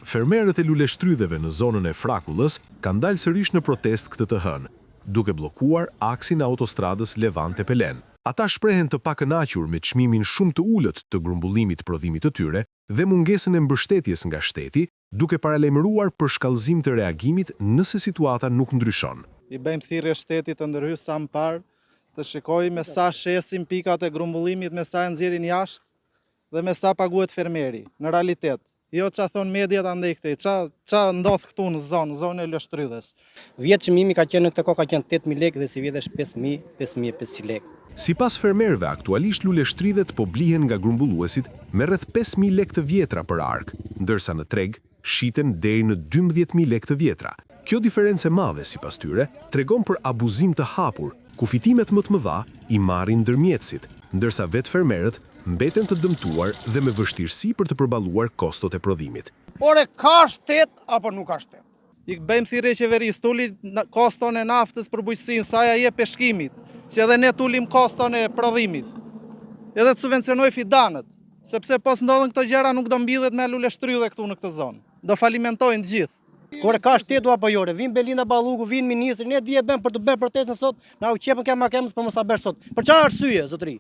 Fermerët e luleshtrydheve në zonën e Frakullës kanë dalë sërish në protest këtë të hënë, duke bllokuar aksin e autostradës Levante-Pelen. Ata shprehen të pakënaqur me çmimin shumë të ulët të grumbullimit prodhimit të tyre dhe mungesën e mbështetjes nga shteti, duke paralajmëruar për shkallëzim të reagimit nëse situata nuk ndryshon. I bëjmë thirrje shtetit të ndërhyjë sa më parë, të shikojë me sa shesin pikat e grumbullimit, me sa e nxjerrin jashtë dhe me sa paguhet fermeri në realitet. Jo ça thon mediat andej këtej, ça ndodh këtu në zonën e Luleshtrydhes. Vjet çmimi ka qenë në këtë kohë ka qenë 8.000 lekë dhe si vjetesh 5.500 lekë. Sipas fermerëve, aktualisht luleshtrydhet po blihen nga grumbulluesit me rreth 5.000 lekë të vjetra për ark, ndërsa në treg shiten deri në 12.000 lekë të vjetra. Kjo diferencë e madhe sipas tyre tregon për abuzim të hapur, ku fitimet më të mëdha i marrin ndërmjetësit, ndërsa vetë fermerët mbeten të dëmtuar dhe me vështirësi për të përballuar kostot e prodhimit. Ore, ka shtet apo nuk ka shtet? I bëjmë thirrje qeverisë, tuli koston e naftës për bujqësinë, sa ja jep peshkimit, që edhe ne tulim koston e prodhimit. Edhe të subvencionoj fidanët, sepse pos ndodhen këto gjëra nuk do mbillet me Luleshtrydhe këtu në këtë zonë. Do falimentojnë të gjithë. Ore, ka shtetu apo jo? Vin Belinda Balluku, vin ministri, ne di e bën për të bërë protestën sot, na u qepën kema kemës për mos ta bërë sot. Për çfarë arsye, zotëri?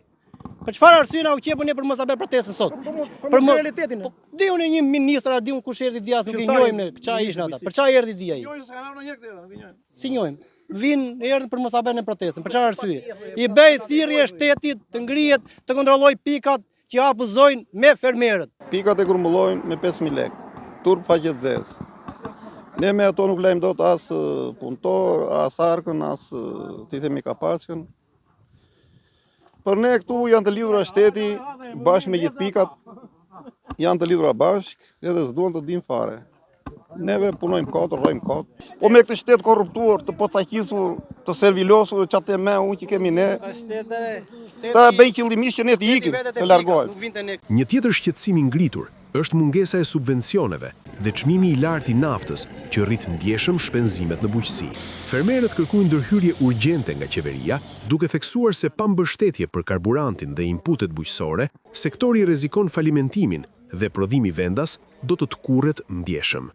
Për çfarë arsye na u qepën ne për mos ta bërë protestën sot? Për realitetin. Diun një ministër, a diun kush erdhi dias, nuk i njohim ne, çfarë ishin ata. Për çfarë erdhi dia ai? Jo, s'ka në një këtë, nuk i njohim. Si njohim? Vin erdhën për mos ta bërë protestën. Për çfarë arsye? I bëj thirrje shtetit të ngrihet, të kontrolloj pikat që abuzojnë me fermerët. Pikat e grumbullojnë me 5.000 lekë. Turp faqet zez. Ne me ato nuk lejmë dot as punëtor, as arkën, as ti themi kapaçkën. Për ne këtu janë të lidhura shteti bashkë me gjithë pikat, janë të lidhura bashkë edhe s'duan të dinë fare. Neve punojmë kot, rrojmë kot. Po me këtë shtet korruptuar, të pocaqisur, të servilosur, çatë me unë që kemi ne. Ta bëj qëllimisht që ne të ikim, të largohemi. Një tjetër shqetësim i ngritur është mungesa e subvencioneve dhe çmimi i lartë i naftës që rrit ndjeshëm shpenzimet në bujqësi. Fermerët kërkojnë ndërhyrje urgjente nga qeveria, duke theksuar se pa mbështetje për karburantin dhe inputet bujqësore, sektori rrezikon falimentimin dhe prodhimi vendas do të tkurret ndjeshëm.